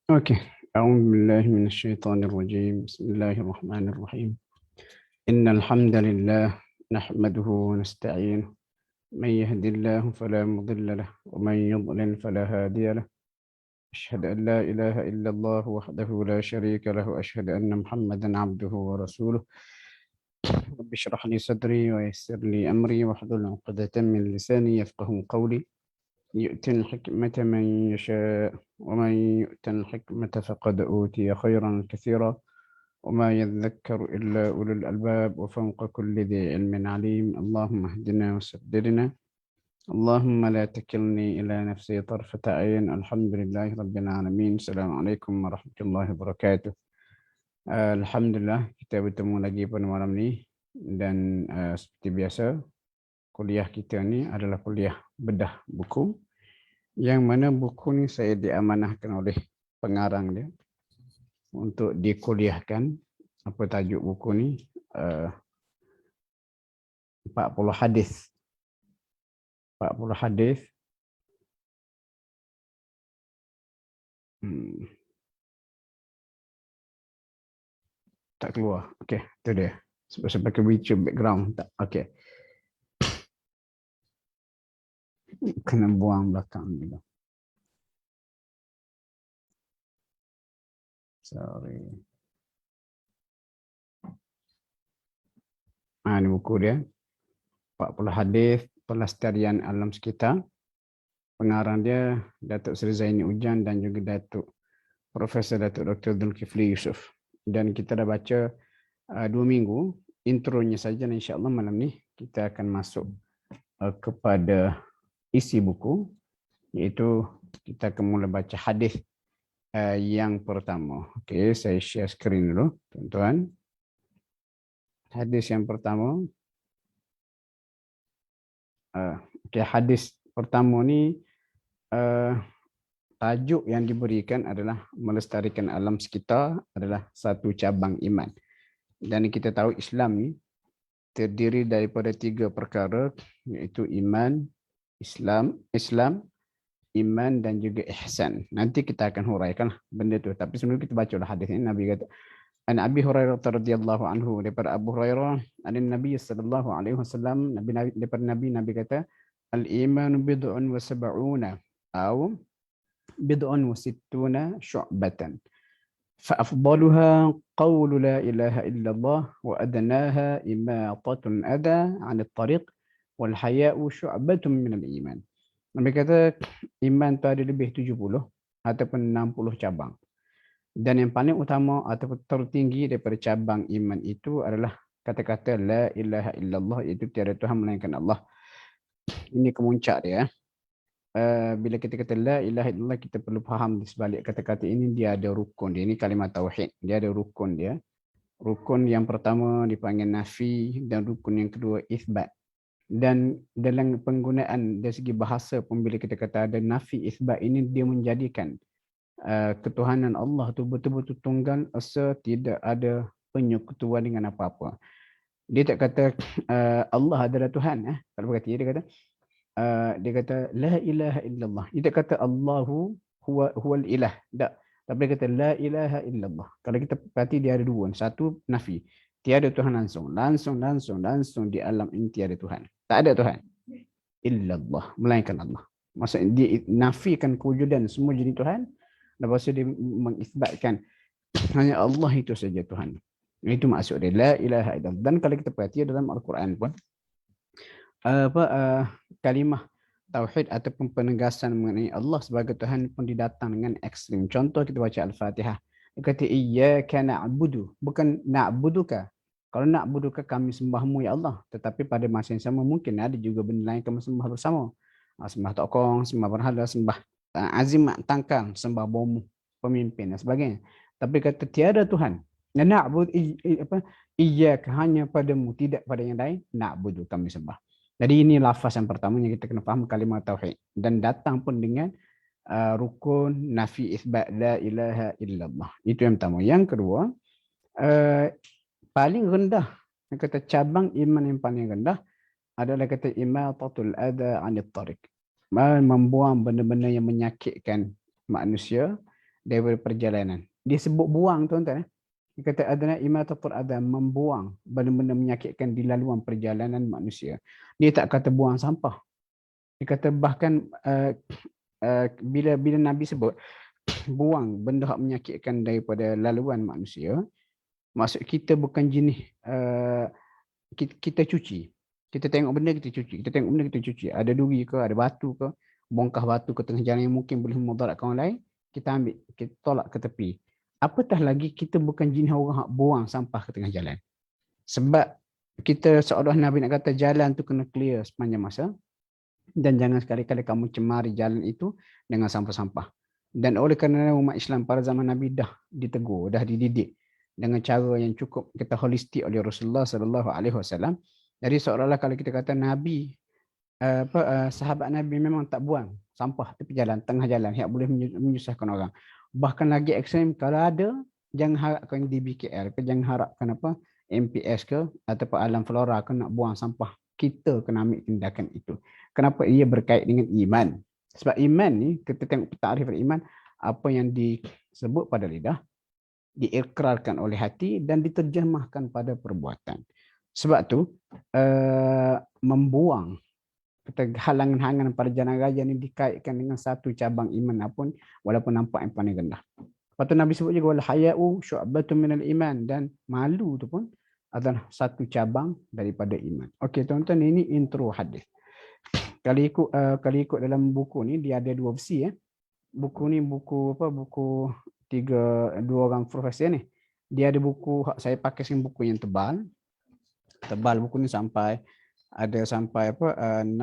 أوكي. أعوذ بالله من الشيطان الرجيم. بسم الله الرحمن الرحيم. إن الحمد لله نحمده ونستعينه. من يهد الله فلا مضل له ومن يضلل فلا هادي له. أشهد أن لا إله إلا الله وحده لا شريك له وأشهد أن محمدا عبده ورسوله. رب اشرح لي صدري ويسر لي أمري واحلل عقدة من لساني يفقه قولي. يؤتي الحكمة من يشاء ومن يؤت الحكمة فقد أوتي خيرا كثيرا وما يذكر إلا أولو الألباب وفوق كل ذي علم عليم. اللهم اهدنا وسددنا. اللهم لا تكلني إلى نفسي طرفة عين. الحمد لله رب العالمين. السلام عليكم ورحمة الله وبركاته. Alhamdulillah, kita bertemu lagi pada malam ni. Dan seperti biasa, kuliah kita ni adalah kuliah bedah buku, yang mana buku ni saya diamanahkan oleh pengarang dia untuk dikuliahkan. Apa tajuk buku ni? 40 hadis. 40 hadis. Tak keluar. Okey, itu dia. Sebab pakai YouTube background tak. Okey. Kena buang belakang ni. Sorry. Ini buku dia. 40 hadis pelestarian alam sekitar. Pengarang dia Datuk Seri Zaini Ujan dan juga Profesor Datuk Dr. Zulkifli Yusof. Dan kita dah baca 2 minggu intronya saja, dan insya-Allah malam ni kita akan masuk kepada isi buku, iaitu kita akan mula baca hadis yang pertama. Okey, saya share skrin dulu, tuan-tuan. Hadis yang pertama. Okey, hadis pertama ni tajuk yang diberikan adalah melestarikan alam sekitar adalah satu cabang iman. Dan kita tahu Islam ni terdiri daripada 3 perkara, iaitu iman, Islam, iman dan juga ihsan. Nanti kita akan huraikan benda tu. Tapi sebelum kita bacalah hadis ini, Nabi kata, An Abi Hurairah radhiyallahu anhu, daripada Abu Hurairah, an Nabi sallallahu alaihi wasallam, daripada Nabi kata, al-iman bid'un wa sab'una atau bid'un wa sittuna syu'batan. Fa-afdaluha qawlu la ilaha illallah wa adnaha imatatun adha 'anil tariq wal haya'u syu'batun minal iman. Nabi kata iman tu ada lebih 70 ataupun 60 cabang. Dan yang paling utama ataupun tertinggi daripada cabang iman itu adalah kata-kata la ilaha illallah, iaitu tiada Tuhan melainkan Allah. Ini kemuncak dia. Bila kita kata la ilaha illallah, kita perlu faham di sebalik kata-kata ini dia ada rukun dia. Ini kalimat tauhid. Dia ada rukun dia. Rukun yang pertama dipanggil nafi dan rukun yang kedua isbat. Dan dalam penggunaan dari segi bahasa pun, bila kita kata ada nafi isbat ini, dia menjadikan ketuhanan Allah tu betul-betul tunggal, asa tidak ada penyekutuan dengan apa-apa. Dia tak kata Allah adalah Tuhan. Kalau berkata dia kata la ilaha illallah. Dia tak kata Allahu huwal ilah. Tak. Tapi dia kata la ilaha illallah. Kalau kita perhati dia ada 2. Satu nafi. Tiada Tuhan langsung. Langsung di alam ini tiada Tuhan. Tak ada Tuhan. Illallah. Melainkan Allah. Maksudnya dia nafikan kewujudan semua jenis Tuhan. Lepas tu dia mengisbatkan hanya Allah itu saja Tuhan. Itu maksud dia. La ilaha illallah. Dan kalau kita perhati dalam Al-Quran pun, kalimah tauhid ataupun penegasan mengenai Allah sebagai Tuhan pun didatang dengan ekstrim. Contoh kita baca Al-Fatihah. Dia kata iyyaka na'budu, bukan na'buduka. Kalau na'buduka kami sembahmu ya Allah, tetapi pada masa yang sama mungkin ada juga benda lain kami sembah bersama. Sembah tokong, sembah berhala, sembah azimat tangkang, sembah bom pemimpin dan sebagainya. Tapi kata tiada Tuhan. Na'bud iyyaka, hanya padamu, tidak pada yang lain, na'budu kami sembah. Jadi ini lafaz yang pertama yang kita kena faham, kalimah tauhid, dan datang pun dengan rukun nafi isbat la ilaha illallah. Itu yang pertama. Yang kedua, paling rendah, yang kata cabang iman yang paling rendah adalah kata imatatul adha 'anil tariq. Membuang benda-benda yang menyakitkan manusia daripada perjalanan. Dia sebut buang, tuan-tuan. Dia kata adana imatatul adha, membuang benda-benda menyakitkan di laluan perjalanan manusia. Dia tak kata buang sampah. Dia kata bahkan bila Nabi sebut buang benda yang menyakitkan daripada laluan manusia, maksud kita bukan jenis kita cuci. Kita tengok benda, kita cuci. Kita tengok benda, kita cuci. Ada duri ke, ada batu ke, bongkah batu ke tengah jalan yang mungkin boleh memudaratkan orang lain, kita ambil, kita tolak ke tepi. Apatah lagi kita bukan jenis orang yang buang sampah ke tengah jalan. Sebab kita seolah Nabi nak kata jalan tu kena clear sepanjang masa, dan jangan sekali-kali kamu cemari jalan itu dengan sampah-sampah. Dan oleh kerana umat Islam pada zaman Nabi dah ditegur, dah dididik dengan cara yang cukup kita holistik oleh Rasulullah sallallahu alaihi wasallam. Jadi seolah-olah kalau kita kata Nabi sahabat Nabi memang tak buang sampah tepi jalan, tengah jalan, yang boleh menyusahkan orang. Bahkan lagi ekstrem, kalau ada, jangan harapkan di BKL ke, jangan harapkan MPS ke ataupun Alam Flora ke nak buang sampah. Kita kena ambil tindakan itu. Kenapa? Ia berkait dengan iman. Sebab iman ni, kita tengok takrif iman, apa yang disebut pada lidah, diikrarkan oleh hati dan diterjemahkan pada perbuatan. Sebab tu membuang halangan-halangan pada jalan raya ni dikaitkan dengan satu cabang iman apun, walaupun nampak yang paling rendah. Lepas tu Nabi sebut juga wal haya'u syu'batun minal iman, dan malu tu pun adalah satu cabang daripada iman. Okey tuan-tuan, ini intro hadis. Kalau ikut dalam buku ni dia ada dua versi ya. Buku ni buku dua orang profesor ni. Dia ada buku saya pakai buku yang tebal. Tebal buku ni sampai 600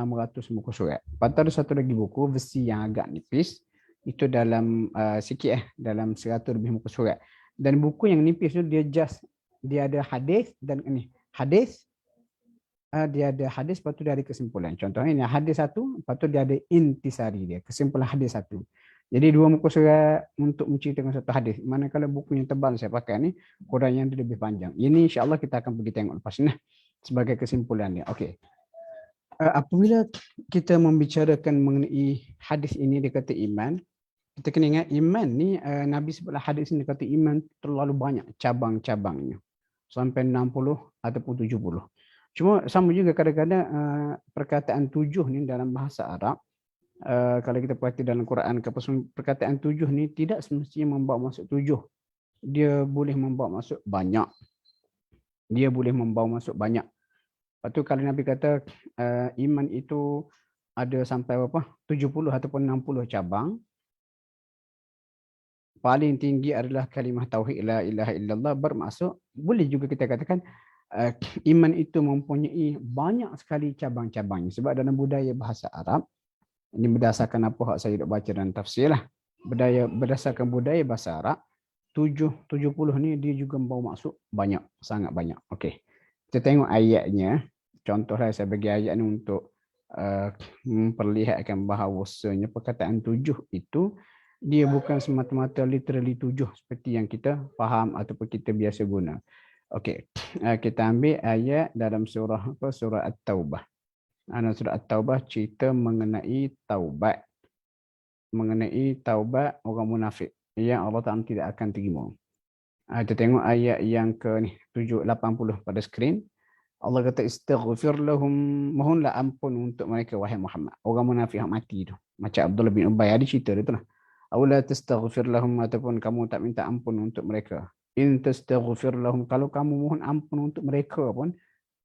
muka surat. Lepas tu ada satu lagi buku versi yang agak nipis. Itu dalam dalam 100 lebih muka surat. Dan buku yang nipis tu dia ada hadis dan ini hadis. Dia ada hadis, lepas tu dia ada kesimpulan. Contohnya ini hadis satu, lepas tu dia ada intisari dia, kesimpulan hadis satu. Jadi dua muka surat untuk menceritakan satu hadis. Manakala buku yang tebal saya pakai ni, huraian dia lebih panjang. Ini insya-Allah kita akan pergi tengok lepas ni sebagai kesimpulan dia. Okey. Apabila kita membicarakan mengenai hadis ini dia kata iman, kita kena ingat iman ni Nabi sebutlah hadis ini dia kata iman terlalu banyak cabang-cabangnya. Sampai 60 ataupun 70. Cuma sama juga kadang-kadang perkataan 7 ni dalam bahasa Arab, kalau kita perhati dalam Quran, perkataan 7 ni tidak semestinya membawa maksud 7. Dia boleh membawa maksud banyak. Dia boleh membawa maksud banyak. Lepas tu kalau Nabi kata iman itu ada sampai 70 ataupun 60 cabang. Paling tinggi adalah kalimah tauhid la ilaha illallah, bermaksud boleh juga kita katakan iman itu mempunyai banyak sekali cabang-cabangnya. Sebab dalam budaya bahasa Arab, ini berdasarkan apa yang saya baca dalam tafsir lah, berdasarkan budaya bahasa Arab, 70 ni dia juga membawa maksud banyak, sangat banyak. Okey, kita tengok ayatnya. Contohlah saya bagi ayat ni untuk memperlihatkan bahawasanya perkataan 7 itu dia bukan semata-mata literally 7 seperti yang kita faham ataupun kita biasa guna. Okey, kita ambil ayat dalam surah At-Taubah. Surah At-Taubah cerita mengenai taubat. Mengenai taubat orang munafik yang Allah Ta'ala tidak akan terima. Kita tengok ayat yang ke 780 pada skrin. Allah kata istaghfir lahum, mohonlah ampun untuk mereka wahai Muhammad. Orang munafik yang mati tu. Macam Abdullah bin Ubay ada cerita dia tu lah. Awla tastaghfir lahum, ataupun kamu tak minta ampun untuk mereka. In tastaghfir lahum, kalau kamu mohon ampun untuk mereka pun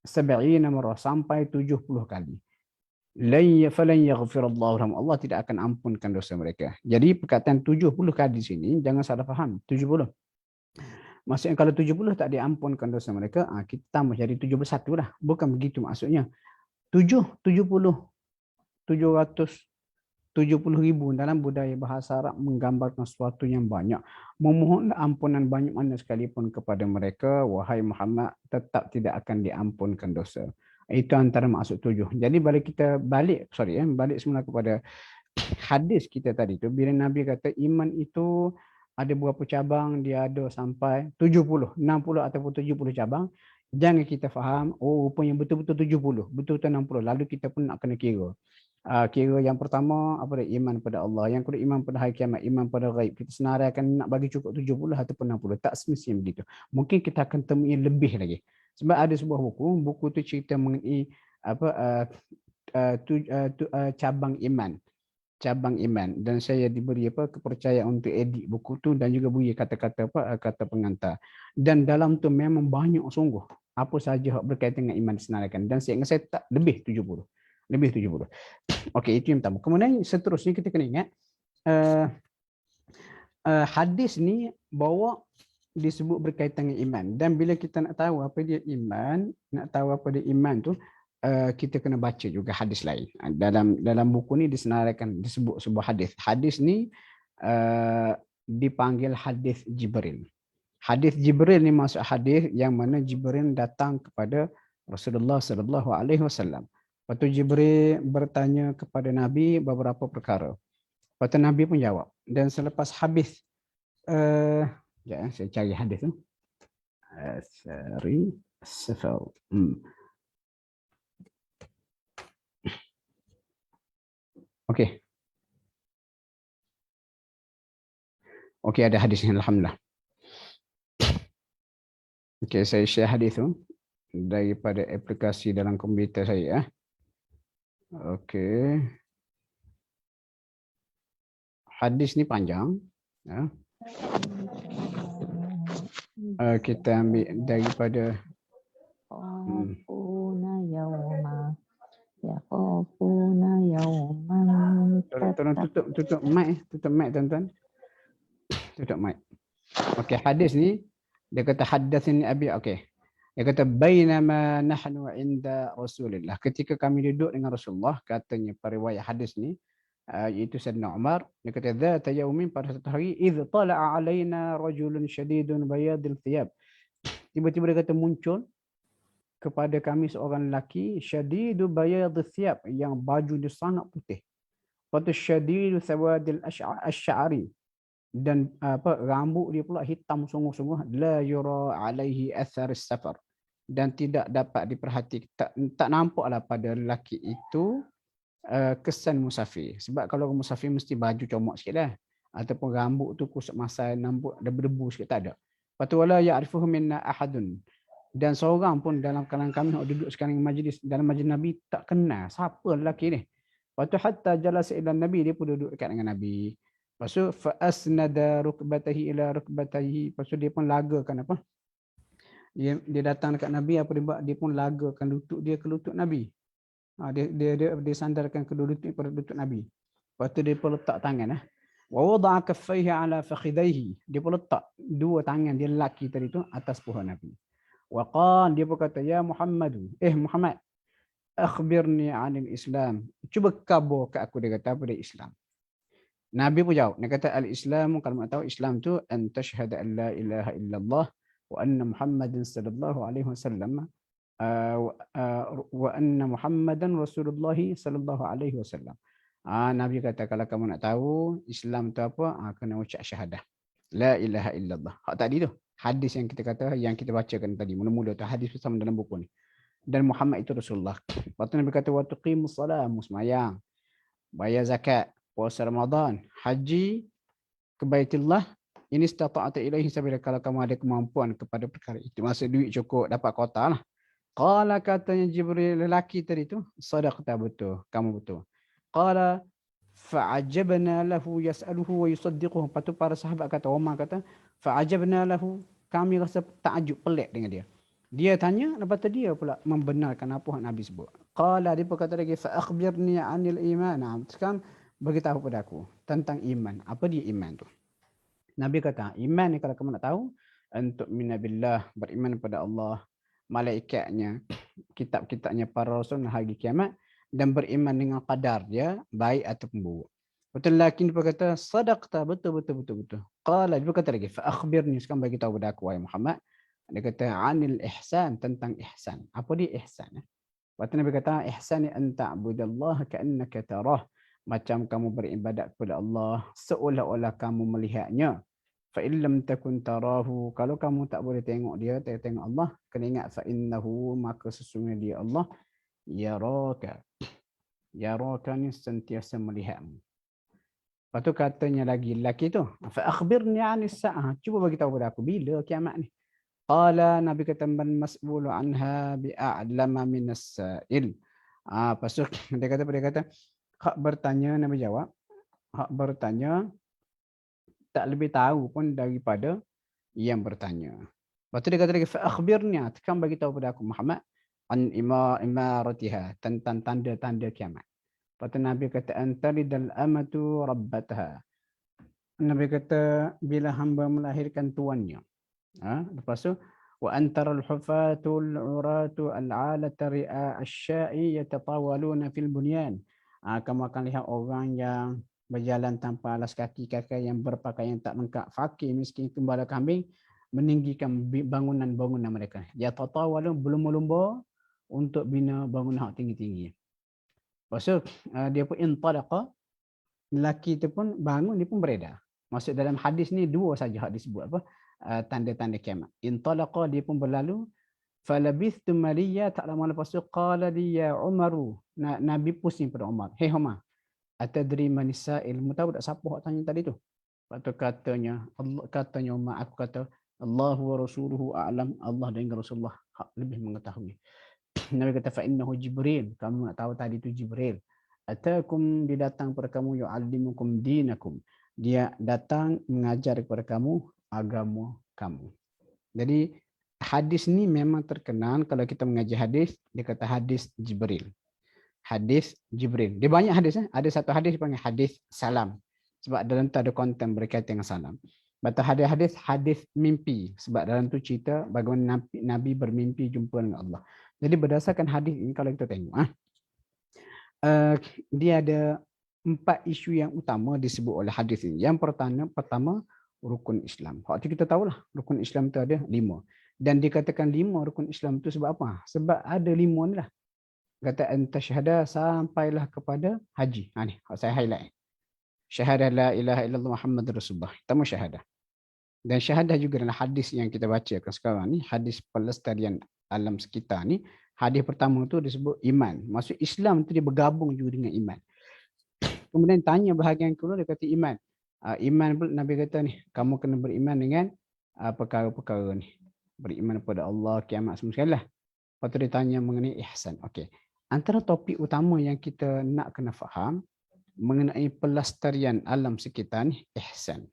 70 marrah, sampai 70 kali. Falan yaghfirallahu lahum, Allah tidak akan ampunkan dosa mereka. Jadi perkataan 70 kali di sini jangan salah faham. 70. Maksudnya kalau 70 tak diampunkan dosa mereka, kita tambah jadi 71 lah. Bukan begitu maksudnya. 70 770,000 dalam budaya bahasa Arab menggambarkan sesuatu yang banyak. Memohon ampunan banyak mana sekalipun kepada mereka, wahai Muhammad, tetap tidak akan diampunkan dosa. Itu antara maksud 7. Jadi balik semula kepada hadis kita tadi tu bila Nabi kata iman itu ada berapa cabang, dia ada sampai 70, 60 ataupun 70 cabang. Jangan kita faham, oh rupanya betul-betul 70, betul-betul 60. Lalu kita pun nak kena kira. Kira yang pertama apa dia, iman pada Allah. Yang kedua iman pada hari kiamat, iman pada ghaib. Kita senaraikan nak bagi cukup 70 ataupun 60. Tak semestinya begitu. Mungkin kita akan temui lebih lagi. Sebab ada sebuah buku tu cerita mengenai apa cabang iman. Cabang iman, dan saya diberi kepercayaan untuk edit buku tu dan juga beri kata-kata kata pengantar. Dan dalam tu memang banyak sungguh apa saja berkaitan dengan iman disenaraikan, dan saya ingat saya tak lebih 70. Lebih 70. Okey, itu yang pertama. Kemudian seterusnya kita kena ingat hadis ni bawa disebut berkaitan dengan iman, dan bila kita nak tahu apa dia iman, nak tahu apa dia iman tu, kita kena baca juga hadis lain. Dalam buku ni disenaraikan disebut sebuah hadis. Hadis ni dipanggil hadis Jibril. Hadis Jibril ni maksud hadis yang mana Jibril datang kepada Rasulullah sallallahu alaihi wasallam. Lepas tu Jibril bertanya kepada Nabi beberapa perkara. Lepas tu Nabi pun jawab. Dan selepas habis saya cari hadis tu. Asari Safar. Okey. Okey, ada hadisnya, alhamdulillah. Okey, saya share hadis tu daripada aplikasi dalam komputer saya. Okey. Hadis ni panjang. Kita ambil daripada tolong tutup mic, tuan-tuan. Tutup mic. Okey, hadis ni dia kata haddatsani abi. Okey. Dia kata bainama nahnu inda Rasulillah. Ketika kami duduk dengan Rasulullah, katanya periwayat hadis ni iaitu Sayyidina Umar, dia kata dzata yaumin, pada satu hari, idh tala'a alaina rajulun syadidun bayadil thiyab. Tiba-tiba dia kata muncul kepada kami seorang lelaki syadidu bayadil thiyab, yang baju dia sangat putih. Lepas tu syadidu sawadil asy'ari, dan rambut dia pula hitam sungguh-sungguh, la yura alaihi athar safar, dan tidak dapat diperhatikan, tak nampaklah pada lelaki itu kesan musafir. Sebab kalau musafir mesti baju comot sikit dah, ataupun rambut tu kusut masai, nampak ada berdebu sikit, tak ada. Lepas tu wala ya'rifuhu minna ahadun, dan seorang pun dalam kalangan kami yang duduk sekarang dalam majlis Nabi tak kenal siapa lelaki ni. Lepas tu hatta jalasa ila Nabi, dia pun duduk dekat dengan Nabi. Lepas tu fa asnada rukbatahi ila rukbatahi, lepas tu dia pun lagakan apa? Dia datang dekat Nabi, apa dia buat? Dia pun lagakan lutut dia ke lutut Nabi. Dia sandarkan kedua lutut pada lutut Nabi. Lepas tu dia pun letak tangan. Wa wada'a kaffaihi ala fakhidaihi. Dia pun letak dua tangan dia lelaki tadi tu atas paha Nabi. Wa qala, dia pun kata, ya Muhammad, Muhammad, akhbirni 'anil Islam. Cuba khabar kat aku, dia kata apa dia Islam. Nabi pun jawab, dia kata al-Islam, kalau nak tahu Islam tu an tashhadu an la ilaha illallah wa anna Muhammadan sallallahu alaihi wasallam wa anna Muhammadan Rasulullah sallallahu alaihi wasallam. Nabi kata kalau kamu nak tahu Islam tu apa, kena ucap syahadah la ilaha illallah. Hak tadi tu hadis yang kita kata, yang kita bacakan tadi mula-mula tu, hadis bersama dalam buku ni. Dan Muhammad itu Rasulullah. Lepas tu Nabi kata wa tuqimus salat, musmayang, bayar zakat, puasa Ramadan, haji ke Baitullah, ini istata'ata ilaihi sabila, kalau kamu ada kemampuan kepada perkara itu. Maksud duit cukup, dapat kota lah. Qala, katanya Jibril, lelaki tadi tu, sadaqta, betul, kamu betul. Qala fa'ajabna lahu yas'aluhu wa yusaddiquhu. Lepas tu para sahabat kata, Umar kata, fa'ajabna lahu, kami rasa takjub, pelik dengan dia. Dia tanya, lepas tu dia pula membenarkan apa yang Nabi sebut. Qala, dia pun kata lagi, fa'akhbirni 'anil iman. Sekarang beritahu pada aku tentang iman. Apa dia iman tu? Nabi kata, iman ni kalau kamu nak tahu, untuk minabillah, beriman kepada Allah, malaikatnya, kitab-kitabnya, para rasul, hari kiamat, dan beriman dengan qadar dia, baik ataupun buruk. Betul, lelaki ni berkata, sadaqta, betul. Qala, dia berkata lagi, fa akhbirni, sekarang bagi tahu pada aku, wahai Muhammad. Dia kata, anil ihsan, tentang ihsan. Apa dia ihsan? Waktu Nabi kata, ihsan ni an ta'budallaha ka'annaka tarah macam kamu beribadat kepada Allah seolah-olah kamu melihatnya. Fa in lam takun tarahu, kalau kamu tak boleh tengok dia, tak tengok Allah, kena ingat fa innahu, maka sesungguhnya dia Allah yaraka. Yaraka ni sentiasa melihatmu. Lepas tu katanya lagi lelaki tu, fa akhbirni 'anis sa'ah, cuba bagi tahu pada aku bila kiamat ni. Qala, Nabi kata, man mas'ulu anha bi'a'lama minas sa'il. Lepas tu dia kata hak bertanya, Nabi jawab, hak bertanya tak lebih tahu pun daripada yang bertanya. Lepas tu dia kata lagi, fa akhbirni, tekan bagi tahu pada aku Muhammad, an imaratiha, tentang tanda-tanda kiamat. Lepas tu Nabi kata, antalidal amatu rabbataha. Nabi kata, bila hamba melahirkan tuannya. Lepas tu, wa antaral hufatul uratu al'alata ri'a asya'i yatatawaluna fil bunyan. Kamu akan lihat orang yang berjalan tanpa alas kaki, kakak yang berpakaian tak lengkap, fakir, miskin, gembala kambing, meninggikan bangunan-bangunan mereka. Yatatawalun, berlumba-lumba untuk bina bangunan tinggi-tinggi. Lepas tu, dia pun intalaqa, lelaki tu pun bangun, dia pun beredar. Maksud dalam hadis ni dua saja hak disebut apa? Tanda-tanda kiamat. Intalaqa, dia pun berlalu. Falabithtu maliya, tak lama lepas tu qala li ya Umaru. Nabi pusing pada Umar. Hei Umar, atadri man sa'il? Mu tahu tak siapa hak tanya tadi tu? Lepas tu katanya Umar, aku kata Allahu wa rasuluhu a'lam, Allah dan Rasulullah lebih mengetahui. Nabi kata fa innahu Jibril, kamu nak tahu tadi tu Jibril. Atakum, dia datang kepada kamu, yu'allimukum dinakum. Dia datang mengajar kepada kamu agama kamu. Jadi hadis ni memang terkenal, kalau kita mengaji hadis, dia kata hadis Jibril. Hadis Jibril. Dia banyak hadis. Ada satu hadis dipanggil hadis salam. Sebab dalam tu ada konten berkaitan dengan salam. Betul, hadis mimpi. Sebab dalam tu cerita bagaimana Nabi bermimpi jumpa dengan Allah. Jadi berdasarkan hadis ini, kalau kita tengok, dia ada 4 isu yang utama disebut oleh hadis ini. Yang pertama rukun Islam. Waktu kita tahulah rukun Islam itu ada 5. Dan dikatakan 5 rukun Islam itu sebab apa? Sebab ada 5 ni lah. Kata anta syahada sampailah kepada haji. Ni saya highlight. Syahadah la ilaha illallah Muhammad Rasulullah. Pertama syahadah. Dan syahadah juga dalam hadis yang kita bacakan sekarang ni, hadis pelestarian alam sekitar ni, hadis pertama tu disebut iman. Maksud Islam tu dia bergabung juga dengan iman. Kemudian tanya bahagian kedua, dia kata iman. Iman pun Nabi kata ni, kamu kena beriman dengan perkara-perkara ni. Beriman kepada Allah, kiamat semua sekali lah. Lepas tu dia tanya mengenai ihsan. Okey. Antara topik utama yang kita nak kena faham mengenai pelestarian alam sekitar ni, ihsan.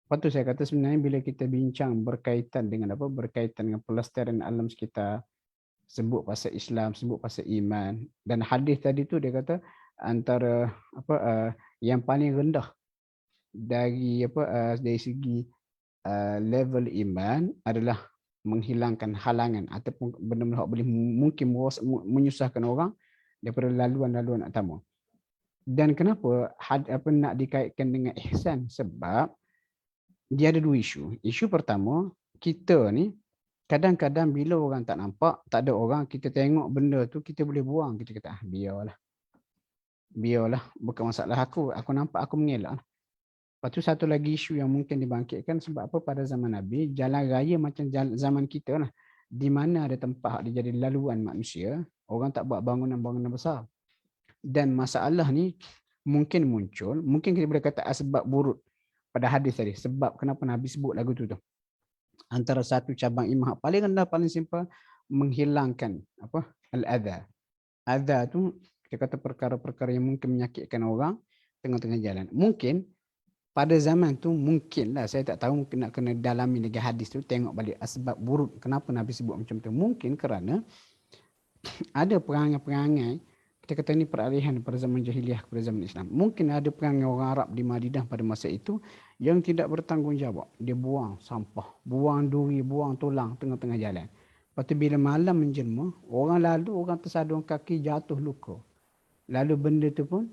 Lepas tu saya kata sebenarnya bila kita bincang berkaitan dengan apa? Berkaitan dengan pelestarian alam sekitar, sebut pasal Islam, sebut pasal iman, dan hadis tadi tu dia kata antara yang paling rendah dari dari segi level iman adalah menghilangkan halangan ataupun benda-benda yang boleh mungkin menyusahkan orang daripada laluan-laluan utama. Dan kenapa nak dikaitkan dengan ihsan? Sebab dia ada 2 isu. Isu pertama, kita ni kadang-kadang bila orang tak nampak, tak ada orang, kita tengok benda tu, kita boleh buang. Kita kata, biarlah, bukan masalah aku nampak, aku mengelak. Lepas tu satu lagi isu yang mungkin dibangkitkan sebab apa, pada zaman Nabi, jalan raya macam zaman kita lah. Di mana ada tempat dia jadi laluan manusia, orang tak buat bangunan-bangunan besar. Dan masalah ni mungkin muncul, mungkin kita boleh kata asbab buruk pada hadis tadi. Sebab kenapa Nabi sebut lagu tu. Antara satu cabang iman paling rendah, paling simple, menghilangkan al-adha. Adha tu kita kata perkara-perkara yang mungkin menyakitkan orang tengah-tengah jalan. Mungkin pada zaman tu mungkinlah, saya tak tahu, mungkin nak kena dalami lagi hadis tu, tengok balik asbab buruk kenapa Nabi sebut macam tu. Mungkin kerana ada perangai-perangai, kita kata ni peralihan pada zaman jahiliah kepada zaman Islam. Mungkin ada perangai orang Arab di Madinah pada masa itu yang tidak bertanggungjawab. Dia buang sampah, buang duri, buang tulang tengah-tengah jalan. Lepas tu bila malam menjelma, orang lalu, orang tersadung kaki, jatuh luka. Lalu benda tu pun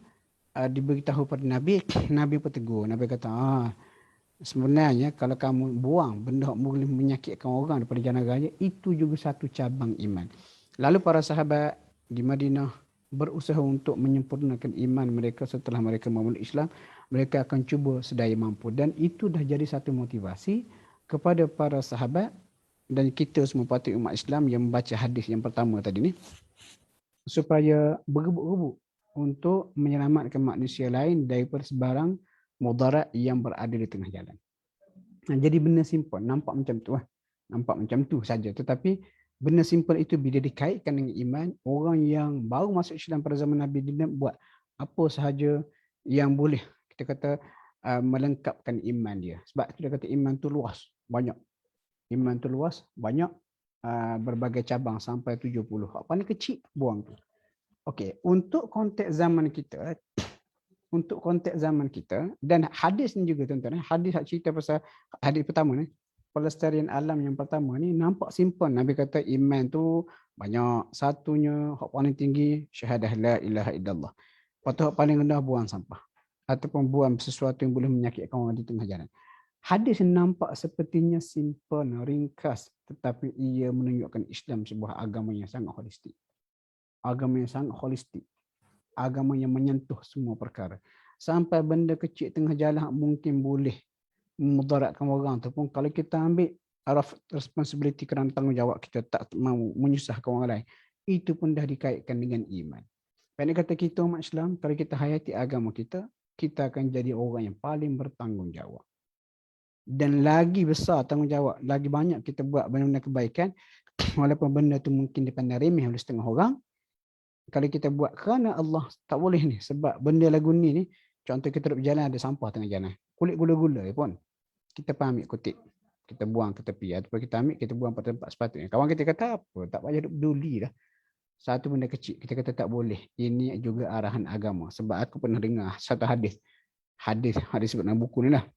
diberitahu pada Nabi. Nabi pun tegur. Nabi kata, sebenarnya kalau kamu buang benda yang boleh menyakitkan orang daripada jalan raya, itu juga satu cabang iman. Lalu para sahabat di Madinah berusaha untuk menyempurnakan iman mereka setelah mereka memeluk Islam, mereka akan cuba sedaya mampu. Dan itu dah jadi satu motivasi kepada para sahabat dan kita semua patut umat Islam yang membaca hadis yang pertama tadi ni, supaya bergebuk-gebuk untuk menyelamatkan manusia lain daripada sebarang mudarat yang berada di tengah jalan. Jadi benda simple, nampak macam tu lah. Nampak macam tu saja. Tetapi benda simple itu bila dikaitkan dengan iman, orang yang baru masuk Islam pada zaman Nabi dia buat apa sahaja yang boleh kita kata melengkapkan iman dia. Sebab kita kata iman tu luas, banyak. Iman tu luas, banyak, berbagai cabang sampai 70. Apa ni kecil buang tu. Okey, untuk konteks zaman kita, dan hadis ni juga tuan-tuan, hadis hak cerita pasal hadis pertama ni, pelestarian alam yang pertama ni nampak simple. Nabi kata iman tu banyak, satunya hak paling tinggi syahadah la ilaha illallah. Lepas tu hak paling rendah buang sampah ataupun buang sesuatu yang boleh menyakitkan orang di tengah jalan. Hadis nampak sepertinya simple, ringkas, tetapi ia menunjukkan Islam sebuah agama yang sangat holistik. Agama yang sangat holistik. Agama yang menyentuh semua perkara. Sampai benda kecil tengah jalan mungkin boleh memudaratkan orang tu pun, kalau kita ambil responsibility kerana tanggungjawab kita, tak mahu menyusahkan orang lain, itu pun dah dikaitkan dengan iman. Pendek kata kita umat Islam, kalau kita hayati agama kita, kita akan jadi orang yang paling bertanggungjawab. Dan lagi besar tanggungjawab, lagi banyak kita buat benda-benda kebaikan, walaupun benda tu mungkin dipandang remeh oleh setengah orang, kalau kita buat kerana Allah, tak boleh ni. Sebab benda lagu ni, contoh kita duduk berjalan ada sampah tengah jalan. Kulit gula-gula pun, kita pun ambil kutip. Kita buang ke tepi. Ataupun kita ambil, kita buang pada tempat sepatutnya. Kawan kita kata apa? Tak payah duduk peduli dah. Satu benda kecil, kita kata tak boleh. Ini juga arahan agama. Sebab aku pernah dengar satu hadis. Hadis sebut dalam buku ni lah.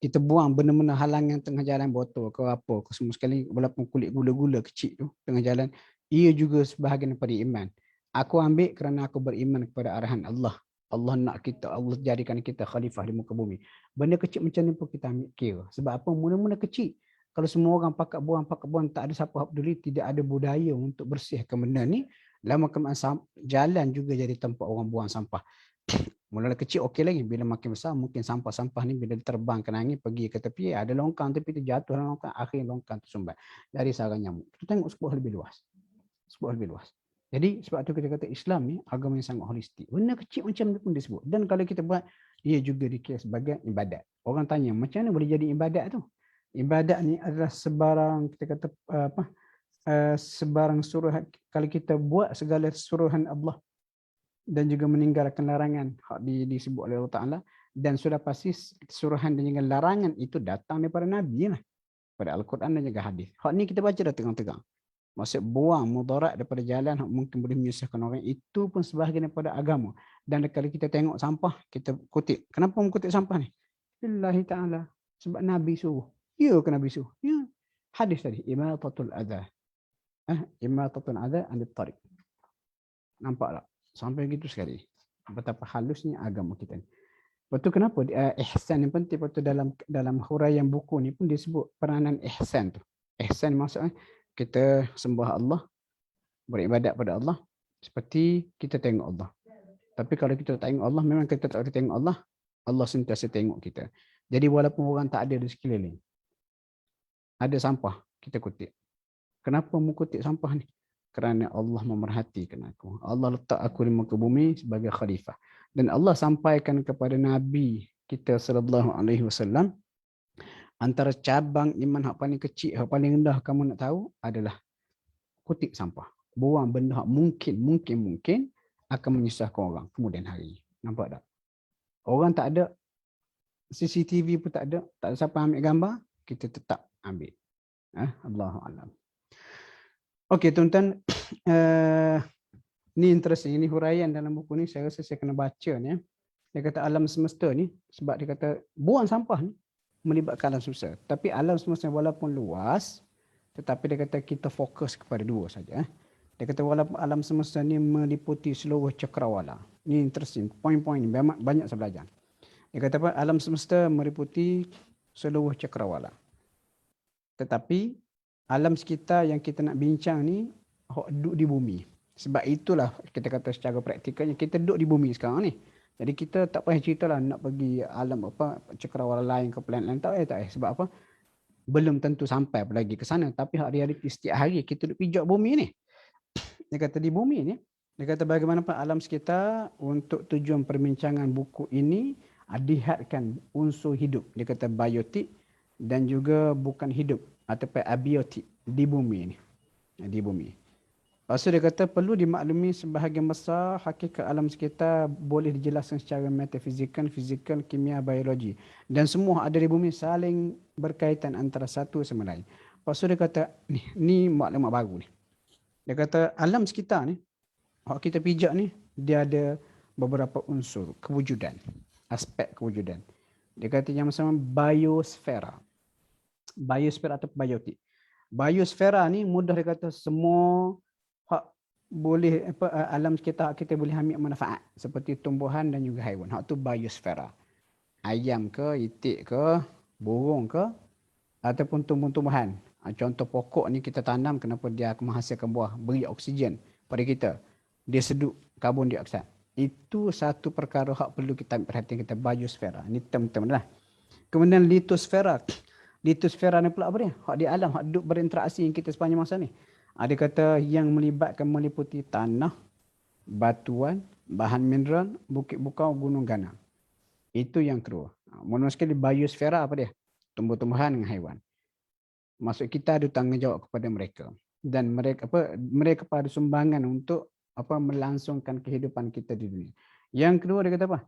Kita buang benda-benda halangan tengah jalan, botol ke apa ke semua sekali, walaupun kulit gula-gula kecil tu tengah jalan, ia juga sebahagian daripada iman. Aku ambil kerana aku beriman kepada arahan Allah. Allah nak kita, Allah jadikan kita khalifah di muka bumi. Benda kecil macam ni pun kita ambil kira. Sebab apa? Mula-mula kecil. Kalau semua orang pakat buang, tak ada siapa peduli, tidak ada budaya untuk bersihkan benda ni, lama-kelamaan jalan juga jadi tempat orang buang sampah. Mula kecil okey lagi, bila makin besar mungkin sampah-sampah ni bila terbang ke angin pergi ke tepi, ada longkang tepi tu jatuh dalam longkang, akhir longkang tersumbat dari sarang nyamuk. Kita tengok sebuah lebih luas. Jadi sebab tu kita kata Islam ni agama yang sangat holistik. Benda kecil macam tu pun disebut. Dan kalau kita buat, ia juga dikira sebagai ibadat. Orang tanya, macam mana boleh jadi ibadat tu? Ibadat ni adalah sebarang, kita kata sebarang suruhan. Kalau kita buat segala suruhan Allah dan juga meninggalkan larangan hak disebut oleh Allah Ta'ala, dan sudah pasti suruhan dan juga larangan itu datang daripada Nabi lah, pada Al-Quran dan juga hadis. Hak ni kita baca dah tegang-tegang. Maksud buang mudarat daripada jalan mungkin boleh menyusahkan orang, itu pun sebahagian daripada agama. Dan kalau kita tengok sampah, kita kutip. Kenapa mengutip sampah ni? Lillahi ta'ala. Sebab Nabi suruh. Ya ke Nabi suruh? Ya. Hadis tadi. Imatatul adha. Imatatul adha anit tariq. Nampak tak? Sampai gitu sekali. Betapa halusnya agama kita ni. Lepas tu kenapa ihsan yang penting? Lepas tu dalam huraian buku ni pun disebut peranan ihsan tu. Ihsan maksudnya kita sembah Allah, beribadat pada Allah seperti kita tengok Allah. Tapi kalau kita tak tengok Allah, memang kita tak boleh tengok Allah, Allah sentiasa tengok kita. Jadi walaupun orang tak ada di sekeliling, ada sampah, kita kutip. Kenapa mengutip sampah ni? Kerana Allah memerhatikan aku. Allah letak aku di muka bumi sebagai khalifah. Dan Allah sampaikan kepada Nabi kita sallallahu alaihi wasallam, antara cabang iman hak paling kecil, hak paling rendah kamu nak tahu adalah kutip sampah. Buang benda hak mungkin akan menyusahkan orang kemudian hari. Nampak tak? Orang tak ada, CCTV pun tak ada siapa ambil gambar, kita tetap ambil. Allahu a'lam. Okey tuan-tuan, ni interesting, ini huraian dalam buku ni, saya rasa saya kena baca ni. Dia kata alam semesta ni, sebab dia kata buang sampah ni melibatkan alam semesta. Tapi alam semesta walaupun luas, tetapi dia kata kita fokus kepada dua saja. Dia kata walaupun alam semesta ni meliputi seluruh cakrawala. Ini interesting, poin-poin ni banyak saya belajar. Dia kata apa? Alam semesta meliputi seluruh cakrawala. Tetapi alam sekitar yang kita nak bincang ni duduk di bumi. Sebab itulah kita kata secara praktikalnya kita duduk di bumi sekarang ni. Jadi kita tak payah ceritalah nak pergi alam apa cakrawala lain ke planet lain, tak payah. Sebab apa? Belum tentu sampai lagi ke sana, tapi hari-hari setiap hari kita duduk pijak bumi ni. Dia kata di bumi ni, dia kata bagaimanapun alam sekitar, untuk tujuan perbincangan buku ini dilihatkan unsur hidup. Dia kata biotik dan juga bukan hidup ataupun abiotik di bumi ni. Di bumi. Lepas tu dia kata perlu dimaklumi sebahagian besar hakikat alam sekitar boleh dijelaskan secara metafizikal, fizikal, kimia, biologi. Dan semua ada di bumi saling berkaitan antara satu sama lain. Lepas tu dia kata, ni maklumat baru ni. Dia kata alam sekitar ni, hak kita pijak ni, dia ada beberapa unsur kewujudan. Aspek kewujudan. Dia kata yang sama biosfera. Biosfera atau biotik. Biosfera ni mudah dia kata semua hak boleh alam sekitar kita boleh ambil manfaat seperti tumbuhan dan juga haiwan. Hak tu biosfera. Ayam ke, itik ke, burung ke ataupun tumbuh-tumbuhan. Contoh pokok ni kita tanam kenapa dia menghasilkan buah, beri oksigen pada kita. Dia seduk karbon dioksida. Itu satu perkara hak perlu kita ambil perhatian kita biosfera. Ni term-term lah. Kemudian litosfera. Litosfera ni pula apa dia? Hak di alam, hak duduk berinteraksi dengan kita sepanjang masa ni. Ada kata yang meliputi tanah, batuan, bahan mineral, bukit bukau, gunung ganang. Itu yang kedua. Menurut sekali biosfera apa dia? Tumbuh-tumbuhan dengan haiwan. Maksud kita ada tanggungjawab kepada mereka. Dan mereka pada sumbangan untuk melangsungkan kehidupan kita di dunia. Yang kedua dia kata apa?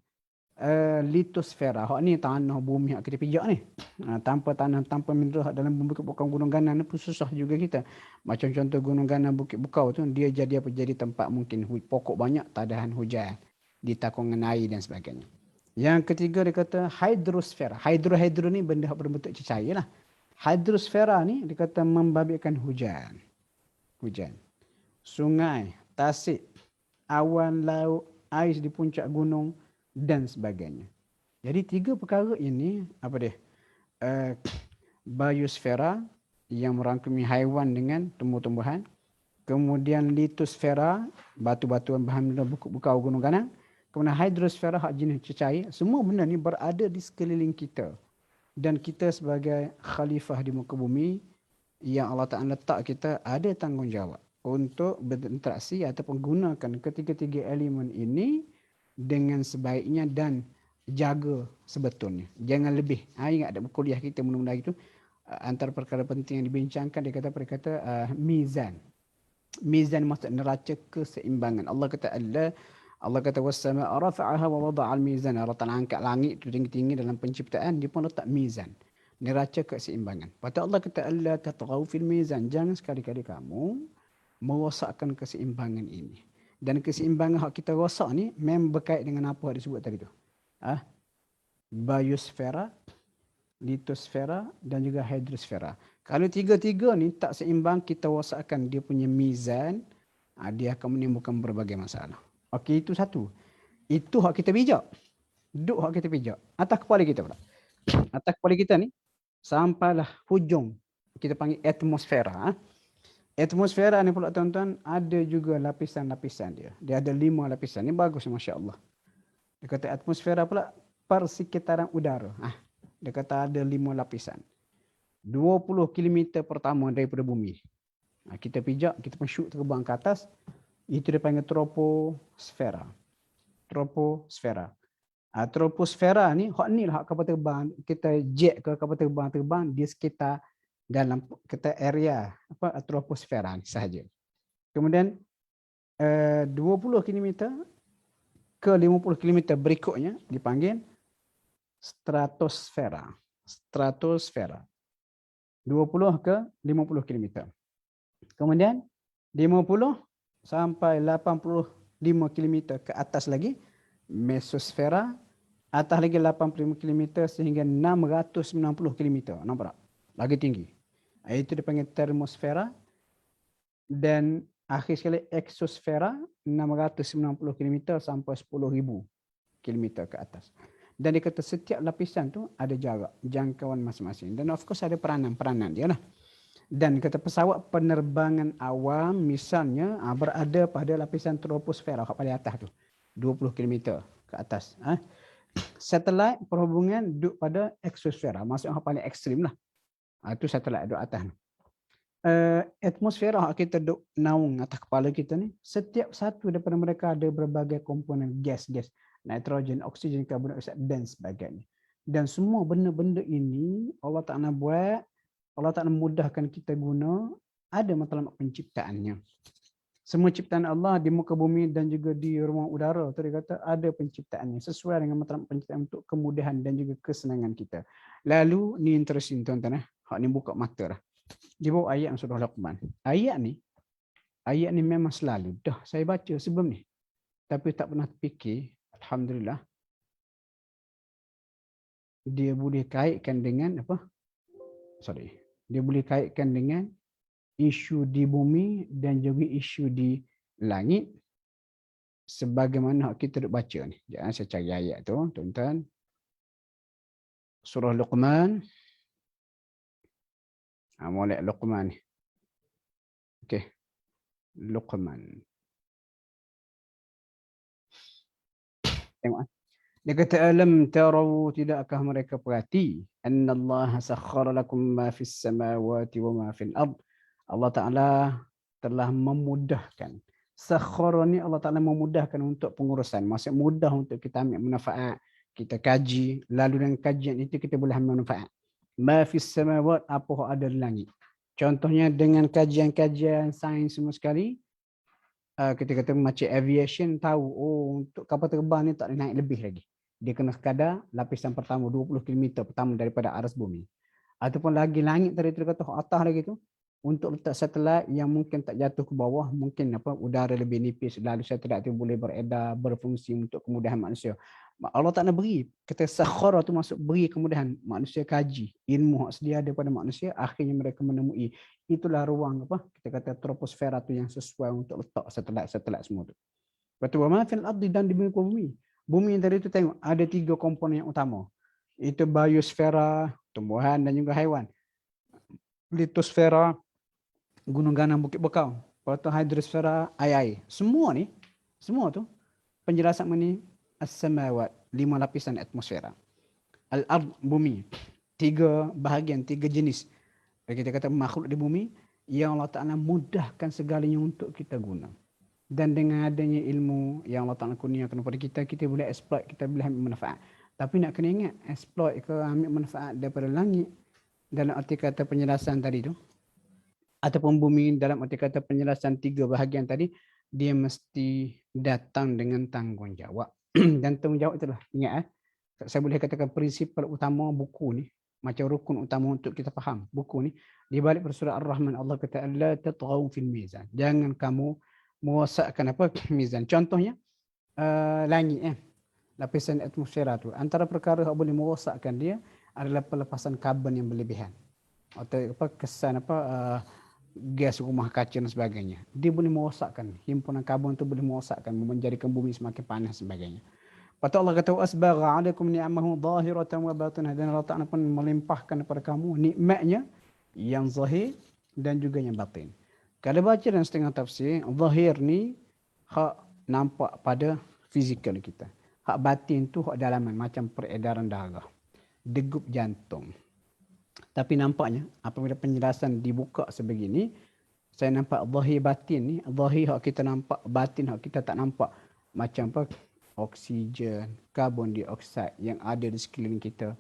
Litosfera. Hak ni tanah bumi hak kita pijak ni. Tanpa tanah, tanpa mineral hak dalam bumi bukan gunung ganang ni pun susah juga kita. Macam contoh gunung ganang Bukit Bukau tu dia jadi apa? Jadi tempat mungkin pokok banyak, tadahan hujan, ditakungan air dan sebagainya. Yang ketiga dia kata hidrosfera. Hidro ni benda hak berbentuk cecair lah. Hidrosfera ni dia kata membabitkan hujan. Hujan. Sungai, tasik, awan laut, ais di puncak gunung dan sebagainya. Jadi tiga perkara ini apa dia? Biosfera yang merangkumi haiwan dengan tumbuh-tumbuhan. Kemudian litosfera, batu-batuan bahan mineral bukau gunung ganang. Kemudian hidrosfera hak jenis cecair. Semua benda ni berada di sekeliling kita. Dan kita sebagai khalifah di muka bumi yang Allah Ta'ala letak kita ada tanggungjawab untuk berinteraksi ataupun gunakan ketiga-tiga elemen ini dengan sebaiknya dan jaga sebetulnya. Jangan lebih. Ingat ada kuliah kita mula-mula itu antara perkara penting yang dibincangkan dia kata mizan. Mizan maksud neraca keseimbangan. Allah kata was-samaa'a rafa'aha wa wada'al mizan. Allah Taala angkat langit tu tinggi-tinggi dalam penciptaan, dia pun letak mizan. Neraca keseimbangan. Patut Allah kata alla tatghaw fil mizan. Jangan sekali-kali kamu merosakkan keseimbangan ini. Dan keseimbangan hak kita rosak ni memang berkait dengan apa yang disebut tadi tu. Biosfera, litosfera dan juga hidrosfera. Kalau tiga-tiga ni tak seimbang, kita rosakkan dia punya mizan, dia akan menimbulkan berbagai masalah. Okey, itu satu. Itu hak kita bijak. Duk hak kita bijak. Atas kepala kita pula. Atas kepala kita ni sampailah hujung. Kita panggil atmosfera. Atmosfera ni pula tuan-tuan ada juga lapisan-lapisan dia. Dia ada 5 lapisan. Ni bagus masya-Allah. Dia kata atmosfera pula persekitaran udara. Dia kata ada 5 lapisan. 20 km pertama daripada bumi. Kita pijak, kita pun shoot terbang ke atas. Itu dia panggil troposfera. Troposfera. Troposfera ni, hak ni lah kapal terbang. Kita jet ke kapal terbang di sekitar dalam kita area troposfera sahaja. Kemudian 20 km ke 50 km berikutnya dipanggil stratosfera. Stratosfera. 20 ke 50 km. Kemudian 50 sampai 85 km ke atas lagi mesosfera, atas lagi 85 km sehingga 690 km. Nampak tak? Lagi tinggi. Itu dipanggil termosfera. Dan akhir sekali exosfera 690 km sampai 10,000 km ke atas. Dan dia kata setiap lapisan tu ada jarak, jangkauan masing-masing. Dan of course ada peranan dia lah. Dan kata pesawat penerbangan awam misalnya berada pada lapisan troposfera kat paling atas tu. 20 km ke atas. Satelit perhubungan duduk pada exosfera, maksudnya yang paling ekstrim lah. Itu satelit duduk atas. Atmosfera kita duduk naung atas kepala kita ni, setiap satu daripada mereka ada berbagai komponen gas-gas, nitrogen, oksigen, karbon dioksida dan sebagainya. Dan semua benda-benda ini Allah Ta'ala buat, Allah Ta'ala mudahkan kita guna, ada matlamat penciptaannya. Semua ciptaan Allah di muka bumi dan juga di ruang udara, tu dia kata ada penciptaannya sesuai dengan matlamat penciptaan untuk kemudahan dan juga kesenangan kita. Lalu ni interesting tuan-tuan, hak ni buka mata dah. Di bawah ayat surah Luqman. Ayat ni memang selalu dah saya baca sebelum ni. Tapi tak pernah fikir, alhamdulillah, dia boleh kaitkan dengan apa? Dia boleh kaitkan dengan isu di bumi dan juga isu di langit sebagaimana kita duk baca ni. Jangan saya cari ayat tu, tuan-tuan. Surah Luqman. Mulai Luqman ni. Okey. Luqman. Tengok. Dia kata alam tarau, tidakkah mereka perhati annallaha sakhkhara lakum ma fis samawati wa ma fil ard. Allah Taala telah memudahkan. Sakhkhara ni Allah Taala memudahkan untuk pengurusan. Maksud mudah untuk kita ambil manfaat, kita kaji, lalu dengan kajian itu kita boleh ambil manfaat. Ma fis samawat, apa yang ada di langit. Contohnya dengan kajian-kajian sains semua sekali, kita kata macam aviation tahu untuk kapal terbang ni tak boleh naik lebih lagi. Dia kena sekadar lapisan pertama 20 km pertama daripada aras bumi. Ataupun lagi langit tadi tu kata atas lagi tu untuk letak satelit yang mungkin tak jatuh ke bawah, mungkin udara lebih nipis, lalu satelit tu boleh beredar, berfungsi untuk kemudahan manusia. Allah tak nak beri, kata sakhara tu masuk beri kemudahan manusia kaji ilmu hak sedia daripada manusia, akhirnya mereka menemui itulah ruang kita kata troposfera tu yang sesuai untuk letak satelit semua tu. Lepas tu wa fil ardi, dan di bumi. Bumi yang tadi tu tengok ada 3 komponen yang utama. Itu biosfera, tumbuhan dan juga haiwan. Litosfera, gunung ganang bukit bekau. Lepas tu hidrosfera, air. Semua tu penjelasan ni as-samawat, 5 lapisan atmosfera. Al-ard, bumi. 3 bahagian, 3 jenis. Kita kata makhluk di bumi yang Allah Ta'ala mudahkan segalanya untuk kita guna. Dan dengan adanya ilmu yang Allah Ta'ala kurniakan kepada kita, kita boleh exploit, kita boleh ambil manfaat. Tapi nak kena ingat, exploit ke ambil manfaat daripada langit, dalam arti kata penjelasan tadi tu, ataupun bumi dalam arti kata penjelasan 3 bahagian tadi, dia mesti datang dengan tanggungjawab. Dan tanggungjawab itulah, ingat saya boleh katakan prinsip utama buku ni, macam rukun utama untuk kita faham buku ni, di balik surah Ar-Rahman Allah kata la tatghaw fil mizan. Jangan kamu merosakkan mizan. Contohnya langit lapisan atmosfera tu, antara perkara yang boleh merosakkan dia adalah pelepasan karbon yang berlebihan atau kesan gas rumah kaca dan sebagainya. Dia boleh merosakkan, himpunan karbon tu boleh merosakkan, menjadikan bumi semakin panas dan sebagainya. Lepas Allah kata asbagha 'alaikum ni'amahu zahiratan wa batinah, dan Allah Ta'ala pun melimpahkan kepada kamu nikmatnya yang zahir dan juga yang batin. Kalau baca dalam setengah tafsir, zahir ni hak nampak pada fizikal kita. Hak batin tu hak dalaman, macam peredaran darah, degup jantung. Tapi nampaknya apabila penjelasan dibuka sebegini, saya nampak zahir batin ni, zahir hak kita nampak, batin hak kita tak nampak. Macam oksigen, karbon dioksida yang ada di sekeliling kita,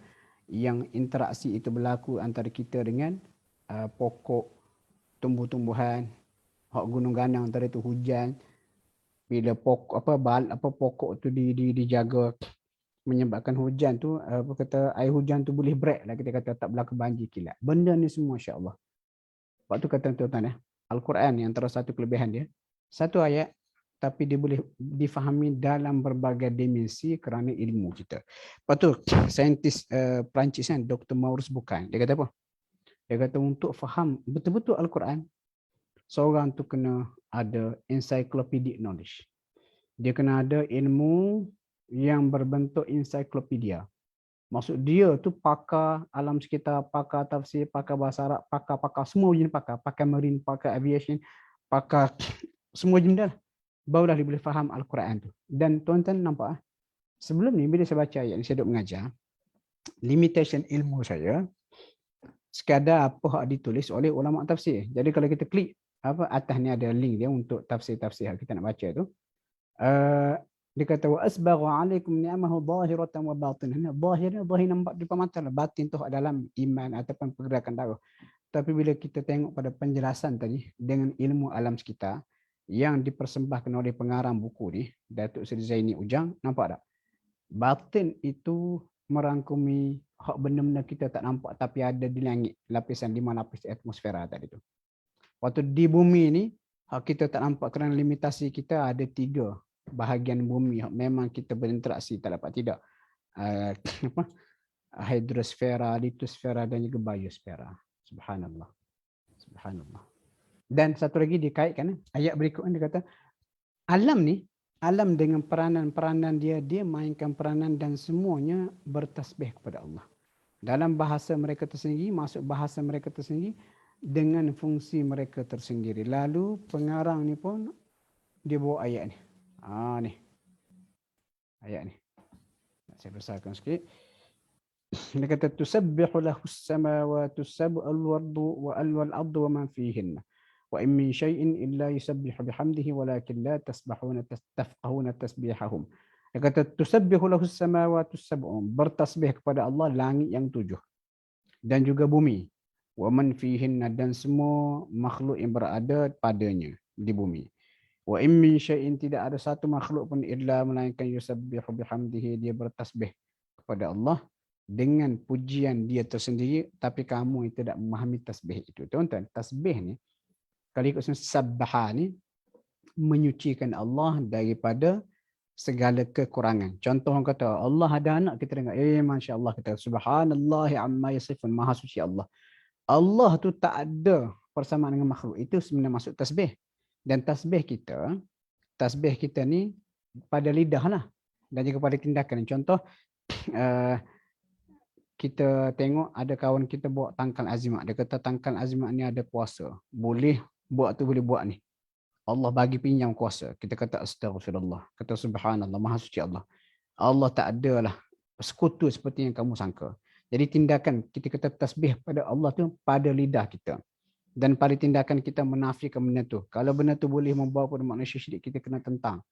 yang interaksi itu berlaku antara kita dengan pokok, tumbuh-tumbuhan, hak gunung ganang tadi tu hujan, bila pokok tu dijaga, menyebabkan hujan tu air hujan tu boleh break lah, kita kata tak berlaku banjir kilat. Benda ni semua insya-Allah. Waktu kata tuan-tuan Al-Quran ni antara satu kelebihan dia, satu ayat tapi dia boleh difahami dalam berbagai dimensi kerana ilmu kita. Lepas tu saintis Perancis Dr. Maurice Bucaille, dia kata apa? Dia kata untuk faham betul-betul Al-Quran, seorang tu kena ada encyclopedic knowledge. Dia kena ada ilmu yang berbentuk encyclopedia. Maksud dia tu pakar alam sekitar, pakar tafsir, pakar bahasa Arab, pakar semua jenis pakar, pakar marine, pakar aviation, pakar semua jenis dah. Barulah dia boleh faham Al-Quran tu. Dan tuan-tuan nampak sebelum ni bila saya baca ayat ni, saya duk mengajar, limitation ilmu saya sekadar apa yang ditulis oleh ulama tafsir. Jadi kalau kita klik atas ni ada link dia untuk tafsir-tafsir yang kita nak baca tu. Dia kata wa asbagha alaikum ni'amahu zahiratan wa batinah. Zahir nampak di depan mata lah. Batin tu dalam iman ataupun pergerakan darah. Tapi bila kita tengok pada penjelasan tadi dengan ilmu alam sekitar yang dipersembahkan oleh pengarang buku ni, Datuk Seri Zaini Ujang, nampak tak? Batin itu merangkumi hak benda-benda kita tak nampak tapi ada di langit, lapisan 5 lapis atmosfera tadi tu. Waktu di bumi ni, hak kita tak nampak kerana limitasi kita ada 3 bahagian bumi hak memang kita berinteraksi tak dapat tidak. Hidrosfera, litosfera dan juga biosfera. Subhanallah. Subhanallah. Dan satu lagi dikaitkan ayat berikutnya dia kata alam ni, alam dengan peranan-peranan dia mainkan peranan dan semuanya bertasbih kepada Allah. Dalam bahasa mereka tersendiri, masuk bahasa mereka tersendiri dengan fungsi mereka tersendiri. Lalu pengarang ni pun dia bawa ayat ni. Ni. Ayat ni. Saya besarkan sikit. Dia kata tusabbihu lahus samawati sab'ul ardu wa alwal ardu wa man fihinna. Wa in min syai'in illa yusabbihu bihamdihi walakin la tafqahuna tasbihahum. Dia kata tusabbihu lahus samawati sab'u, bertasbih kepada Allah langit yang 7 dan juga bumi. Wa man fihinna, dan semua makhluk yang berada padanya di bumi. Wa in min syai'in, tidak ada satu makhluk pun illa melainkan yusabbihu bihamdihi, dia bertasbih kepada Allah dengan pujian dia tersendiri, tapi kamu itu tidak memahami tasbih itu. Tuan-tuan, tasbih ni kalau ikut sabbaha ni menyucikan Allah daripada segala kekurangan. Contoh orang kata Allah ada anak, kita dengar masya-Allah, kita subhanallah amma yasifun, maha suci Allah. Allah tu tak ada persamaan dengan makhluk. Itu sebenarnya masuk tasbih. Dan tasbih kita ni pada lidah lah dan juga pada tindakan. Contoh kita tengok ada kawan kita bawa tangkal azimat. Dia kata tangkal azimat ni ada kuasa. Boleh buat tu, boleh buat ni. Allah bagi pinjam kuasa. Kita kata astagfirullah. Kata subhanallah, maha suci Allah. Allah tak adalah sekutu seperti yang kamu sangka. Jadi tindakan kita kata tasbih pada Allah tu pada lidah kita. Dan pada tindakan kita menafikan benda tu. Kalau benda tu boleh membawa pada manusia syirik, kita kena tentang.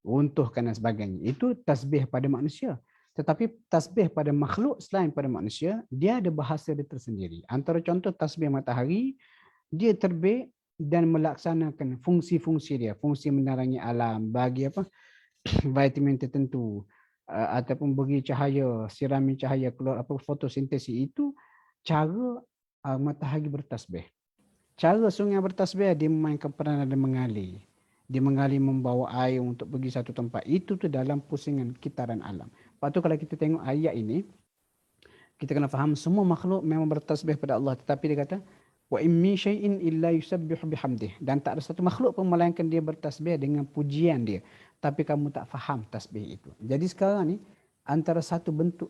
Runtuhkan dan sebagainya. Itu tasbih pada manusia. Tetapi tasbih pada makhluk selain pada manusia, dia ada bahasa dia tersendiri. Antara contoh tasbih matahari, dia terbit dan melaksanakan fungsi-fungsi dia. Fungsi menerangi alam, bagi vitamin tertentu, ataupun bagi cahaya, sirami cahaya, keluar fotosintesis. Itu cara matahari bertasbih. Cara sungai bertasbih, dia memainkan peranan dan mengalir. Dia mengalir membawa air untuk pergi satu tempat. Itu tu dalam pusingan kitaran alam. Lepas tu kalau kita tengok ayat ini, kita kena faham semua makhluk memang bertasbih pada Allah. Tetapi dia kata, wa in min syai'in illa yusabbihu bihamdih. Dan tak ada satu makhluk pun melainkan dia bertasbih dengan pujian dia. Tapi kamu tak faham tasbih itu. Jadi sekarang ni, antara satu bentuk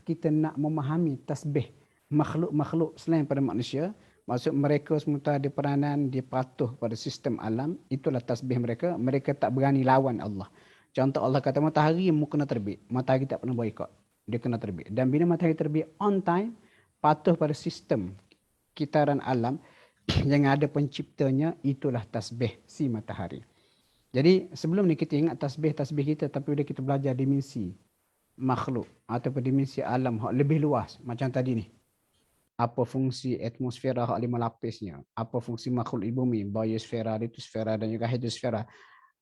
kita nak memahami tasbih makhluk-makhluk selain pada manusia, maksud mereka semua ada peranan, dia patuh pada sistem alam, itulah tasbih mereka. Mereka tak berani lawan Allah. Contoh Allah kata matahari mu kena terbit. Matahari tak pernah boikot. Dia kena terbit. Dan bila matahari terbit on time, patuh pada sistem kitaran alam yang ada penciptanya, itulah tasbih si matahari. Jadi sebelum ni kita ingat tasbih kita, tapi bila kita belajar dimensi makhluk ataupun dimensi alam lebih luas macam tadi ni. Apa fungsi atmosfera hak 5 lapisnya, apa fungsi makhluk di bumi, biosfera, litosfera dan juga hidrosfera,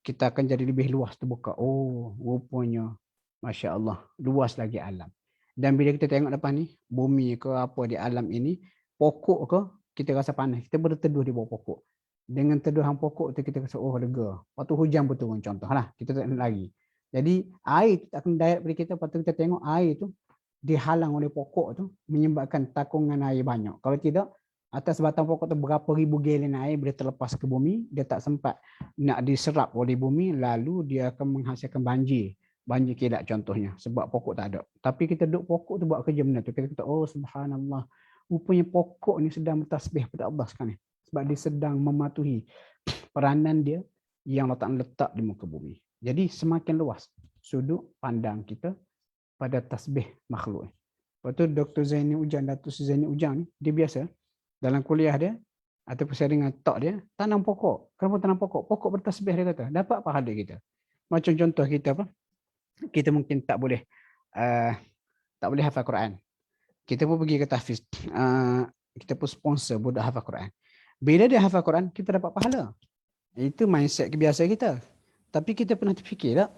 kita akan jadi lebih luas terbuka. Oh, rupanya masya-Allah, luas lagi alam. Dan bila kita tengok depan ni, bumi ke apa di alam ini, pokok ke, kita rasa panas, kita berteduh di bawah pokok. Dengan teduhan pokok tu kita rasa oh lega. Waktu hujan betul contohlah, kita tak nak lari. Jadi air tak akan direct pada kita, patut kita tengok air tu dihalang oleh pokok tu menyebabkan takungan air banyak. Kalau tidak, atas batang pokok tu berapa ribu galen air boleh terlepas ke bumi, dia tak sempat nak diserap oleh bumi, lalu dia akan menghasilkan banjir banjir kilat contohnya, sebab pokok tak ada. Tapi kita duduk pokok tu buat kerja benda tu. Kita kata, oh subhanallah, rupanya pokok ni sedang bertasbih pada Allah sekarang ni. Sebab dia sedang mematuhi peranan dia yang letak di muka bumi. Jadi semakin luas sudut pandang kita pada tasbih makhluk. Lepas tu Dr. Zaini Ujang, Datuk Zaini Ujang ni, dia biasa dalam kuliah dia ataupun sharing talk dia, tanam pokok. Kenapa tanam pokok? Pokok bertasbih dia kata. Dapat pahala kita. Macam contoh kita apa? Kita mungkin tak boleh hafal Quran. Kita pun pergi ke tahfiz. Kita pun sponsor budak hafal Quran. Bila dia hafal Quran, kita dapat pahala. Itu mindset kebiasaan kita. Tapi kita pernah terfikir tak?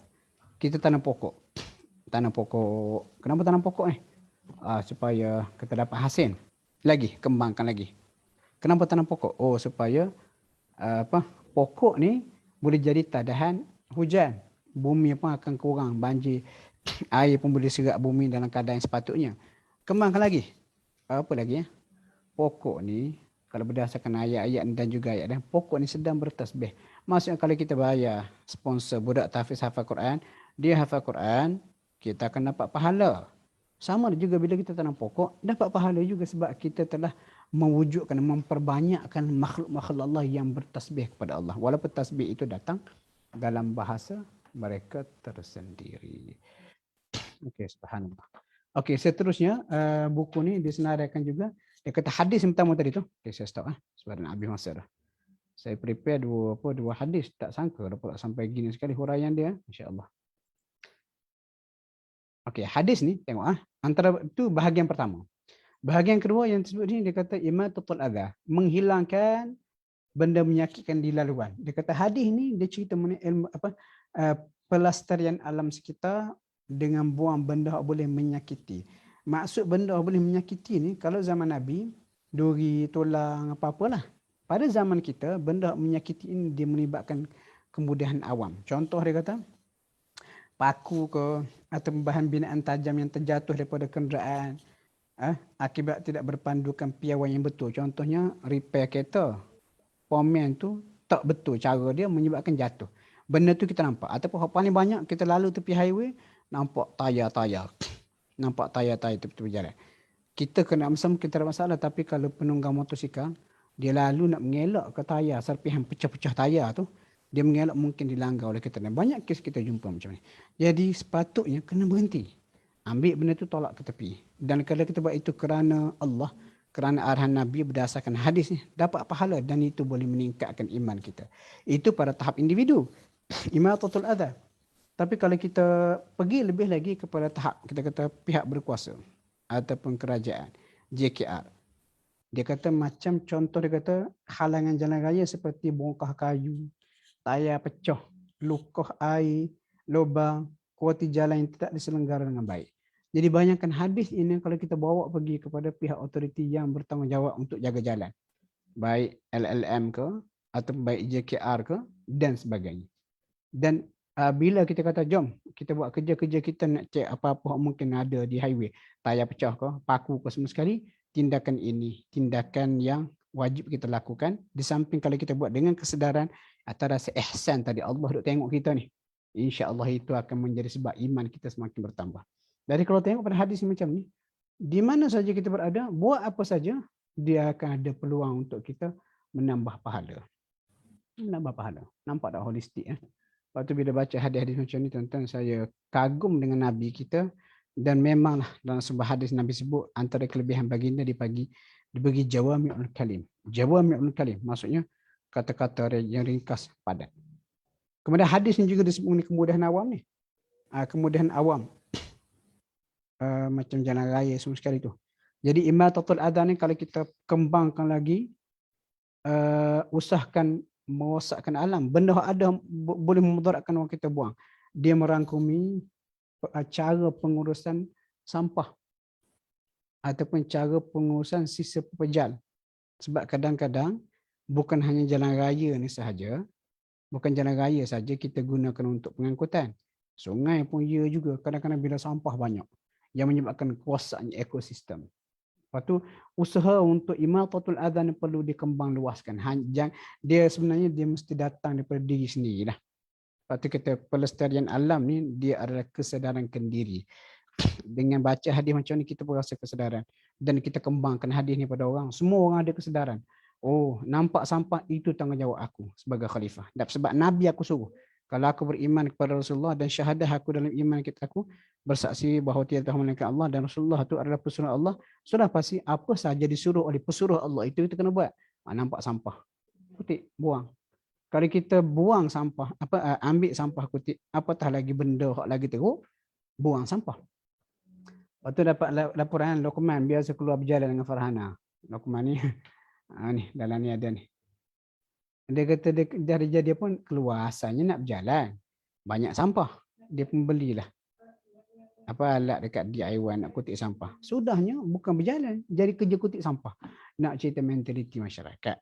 Kita tanam pokok. Tanam pokok. Kenapa tanam pokok ni? Supaya kita dapat hasil. Lagi, kembangkan lagi. Kenapa tanam pokok? Oh, supaya pokok ni boleh jadi tadahan hujan. Bumi pun akan kurang banjir. Air pun boleh serap bumi dalam keadaan yang sepatutnya. Kembangkan lagi. Apa lagi ya? Pokok ni, kalau berdasarkan ayat-ayat dan juga ayat dan pokok ni sedang bertasbih. Maksudnya kalau kita bayar sponsor budak tahfiz hafal Quran, dia hafal Quran, kita akan dapat pahala. Sama juga bila kita tanam pokok, dapat pahala juga sebab kita telah mewujudkan, memperbanyakkan makhluk-makhluk Allah yang bertasbih kepada Allah. Walaupun tasbih itu datang dalam bahasa mereka tersendiri. Okey, subhanallah. Okey, seterusnya buku ni disenaraikan juga. Dia kata hadis yang pertama tadi tu. Okey, saya stop sebab nak habis masa dah. Saya prepare dua hadis, tak sangka dapat sampai gini sekali huraian dia, insya-Allah. Okey, hadis ni tengok antara itu bahagian pertama. Bahagian kedua yang disebut ni dia kata imatatul adha, menghilangkan benda menyakitkan di laluan. Dia kata hadis ni dia cerita mengenai ilmu pelestarian alam sekitar dengan buang benda yang boleh menyakiti. Maksud benda yang boleh menyakiti ni kalau zaman Nabi duri, tulang, apa-apalah. Pada zaman kita benda menyakiti ini dia melibatkan kemudahan awam. Contoh dia kata paku ke atau bahan binaan tajam yang terjatuh daripada kenderaan akibat tidak berpandukan piawai yang betul. Contohnya repair kereta. Pomen tu tak betul cara dia menyebabkan jatuh. Benda tu kita nampak. Ataupun paling banyak kita lalu tepi highway, nampak tayar-tayar. Nampak tayar-tayar tepi jalan. Kita kena macam kita ada masalah. Tapi kalau penunggang motosikal, dia lalu nak mengelak ke tayar. Serpihan pecah-pecah tayar tu, dia mengelak mungkin dilanggar oleh kita. Banyak kes kita jumpa macam ni. Jadi sepatutnya kena berhenti. Ambil benda tu tolak ke tepi. Dan kalau kita buat itu kerana Allah, kerana arahan Nabi berdasarkan hadis ni, dapat pahala dan itu boleh meningkatkan iman kita. Itu pada tahap individu. Imatatul adha. Tapi kalau kita pergi lebih lagi kepada tahap, kita kata pihak berkuasa ataupun kerajaan, JKR. Dia kata macam contoh dia kata halangan jalan raya seperti bongkah kayu, tayar pecah, lukoh air, lubang, kuarti jalan yang tidak diselenggara dengan baik. Jadi bayangkan hadis ini kalau kita bawa pergi kepada pihak otoriti yang bertanggungjawab untuk jaga jalan. Baik LLM ke atau baik JKR ke dan sebagainya. Dan bila kita kata jom kita buat kerja-kerja kita nak cek apa-apa mungkin ada di highway, tayar pecah ke, paku ke semua sekali, tindakan ini, tindakan yang wajib kita lakukan. Di samping kalau kita buat dengan kesedaran atau rasa ihsan tadi, Allah duk tengok kita ni. InsyaAllah itu akan menjadi sebab iman kita semakin bertambah. Jadi kalau tengok pada hadis macam ni, di mana saja kita berada, buat apa saja, dia akan ada peluang untuk kita menambah pahala. Menambah pahala. Nampak tak holistik? Lepas tu bila baca hadis-hadis macam ni, tuan-tuan, saya kagum dengan Nabi kita. Dan memanglah dalam sebuah hadis Nabi sebut, antara kelebihan baginda dibagi jawami'ul kalim. Jawami'ul kalim, maksudnya kata-kata yang ringkas padat. Kemudian hadis ni juga disebut kemudahan awam ni. Kemudahan awam. Macam jalan raya semua sekali tu. Jadi imatatul adha ni kalau kita kembangkan lagi, usahakan merosakkan alam. Benda ada boleh memudaratkan orang kita buang. Dia merangkumi cara pengurusan sampah ataupun cara pengurusan sisa pepejal. Sebab kadang-kadang bukan hanya jalan raya ni sahaja, bukan jalan raya saja kita gunakan untuk pengangkutan. Sungai pun ia juga kadang-kadang bila sampah banyak yang menyebabkan kerosaknya ekosistem. Lepas tu usaha untuk imatatul adha ni perlu dikembang luaskan. Dia sebenarnya dia mesti datang daripada diri sendiri lah. Lepas tu kita pelestarian alam ni dia adalah kesedaran kendiri. Dengan baca hadis macam ni kita pun rasa kesedaran dan kita kembangkan hadis ni pada orang. Semua orang ada kesedaran. Oh, nampak sampah itu tanggungjawab aku sebagai khalifah. Dan sebab Nabi aku suruh. Kalau aku beriman kepada Rasulullah dan syahadah aku dalam iman kita aku bersaksi bahawa tiada Tuhan melainkan Allah dan Rasulullah itu adalah pesuruh Allah, sudah pasti apa sahaja disuruh oleh pesuruh Allah itu kita kena buat. Nampak sampah, kutip, buang. Kalau kita buang sampah, ambil sampah kutip, apatah lagi benda hak lagi teruk, buang sampah. Lepas tu dapat laporan Luqman biasa keluar berjalan dengan Farhana. Luqman ni, ni dalam ni ada ni. Dia kata dia pun keluar asalnya nak berjalan. Banyak sampah. Dia pun belilah alat dekat DIY nak kutip sampah. Sudahnya bukan berjalan, jadi kerja kutip sampah. Nak cerita mentaliti masyarakat.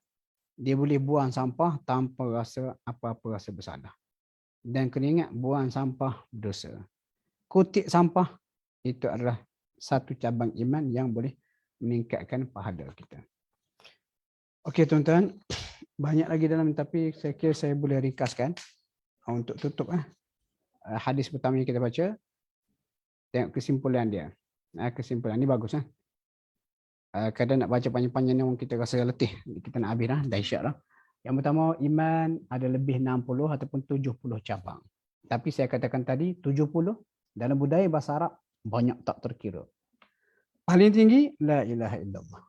Dia boleh buang sampah tanpa rasa apa-apa rasa bersalah. Dan kena ingat buang sampah dosa. Kutip sampah itu adalah satu cabang iman yang boleh meningkatkan pahala kita. Okey tuan-tuan, banyak lagi dalam tapi saya kira saya boleh ringkaskan untuk tutup hadis pertama yang kita baca. Tengok kesimpulan dia. Kesimpulan ni bagus kadang nak baca panjang-panjang ni kita rasa letih. Kita nak habis dahsyat lah. Yang pertama, iman ada lebih 60 ataupun 70 cabang. Tapi saya katakan tadi 70 dalam budaya bahasa Arab banyak tak terkira. Paling tinggi la ilaha illallah.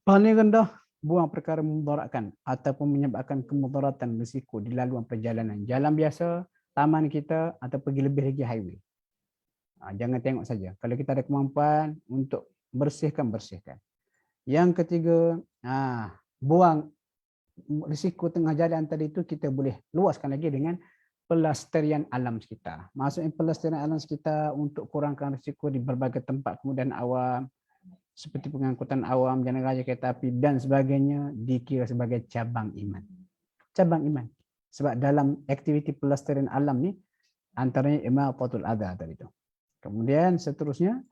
Paling rendah buang perkara memudaratkan ataupun menyebabkan kemudaratan risiko di laluan perjalanan. Jalan biasa, taman kita atau pergi lebih lagi highway. Jangan tengok saja. Kalau kita ada kemampuan untuk bersihkan. Yang ketiga, buang risiko tengah jalan tadi itu kita boleh luaskan lagi dengan pelestarian alam sekitar. Maksudnya pelestarian alam sekitar untuk kurangkan risiko di berbagai tempat kemudian awam seperti pengangkutan awam, jalan raya, kereta api dan sebagainya dikira sebagai cabang iman. Cabang iman. Sebab dalam aktiviti pelestarian alam ni antaranya imatatul adha tadi itu. Kemudian seterusnya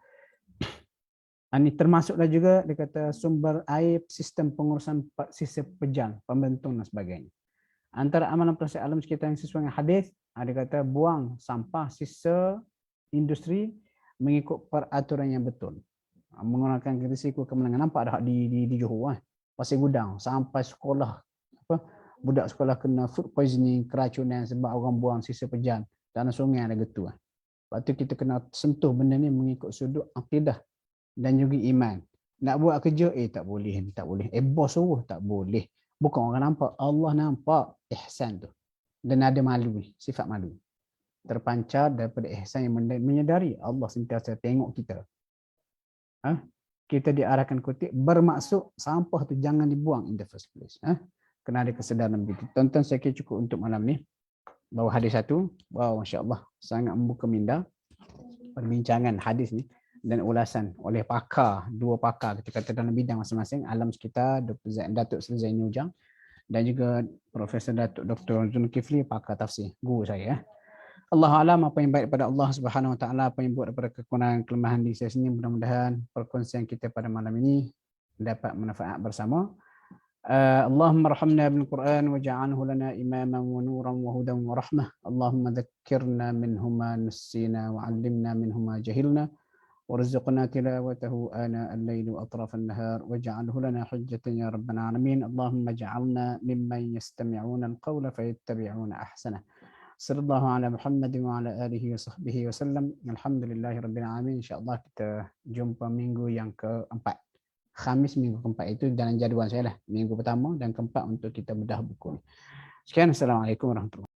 ini termasuklah juga dia kata sumber air, sistem pengurusan sisa pejal, pembentung dan sebagainya. Antara amalan pelestarian alam sekitar yang sesuai dengan hadis, dia kata buang sampah sisa industri mengikut peraturan yang betul. Menggunakan risiko kemenangan. Nampak dah di Johor Pasir Gudang sampai sekolah budak sekolah kena food poisoning, keracunan sebab orang buang sisa pejal dalam sungai ada getu. Lepas tu kita kena sentuh benda ni mengikut sudut akidah dan juga iman. Nak buat kerja tak boleh. Bos suruh tak boleh. Bukan orang nampak, Allah nampak ihsan tu. Dan ada malu, sifat malu. Terpancar daripada ihsan yang menyedari Allah sentiasa tengok kita. Kita diarahkan kutip bermaksud sampah tu jangan dibuang in the first place. Kena ada kesedaran begitu. Tonton saya kira cukup untuk malam ni. Bawa hadis satu. Wow, Masya Allah. Sangat membuka minda perbincangan hadis ni. Dan ulasan oleh dua pakar kita kata dalam bidang masing-masing, alam sekitar, Datuk Seri Zaini Ujang dan juga Profesor Datuk Dr. Zulkifli, pakar tafsir, guru saya. Allah alam apa yang baik daripada Allah Subhanahu Wa Taala, apa yang buat daripada kekurangan kelemahan di saya sendiri, mudah-mudahan perkongsian kita pada malam ini dapat manfaat bersama. Allahumma arhamna bil Quran waj'alhu lana imaman wa nuran wa hudan wa rahmah. Allahumma dhakkirna minhu ma nassina wa 'allimna minhu ma jahilna. وارزقنا تلاوته آناء الليل وأطراف النهار واجعله لنا حجة يا رب العالمين. اللهم اجعلنا ممن يستمعون القول فيتبعون أحسنه. صلى الله على محمد وعلى آله وصحبه وسلم. الحمد لله رب العالمين. InsyaAllah kita jumpa minggu yang keempat. Khamis minggu keempat itu dalam jadual saya lah. Minggu pertama dan keempat untuk kita bedah buku. Sekian. Assalamualaikum warahmatullahi wabarakatuh.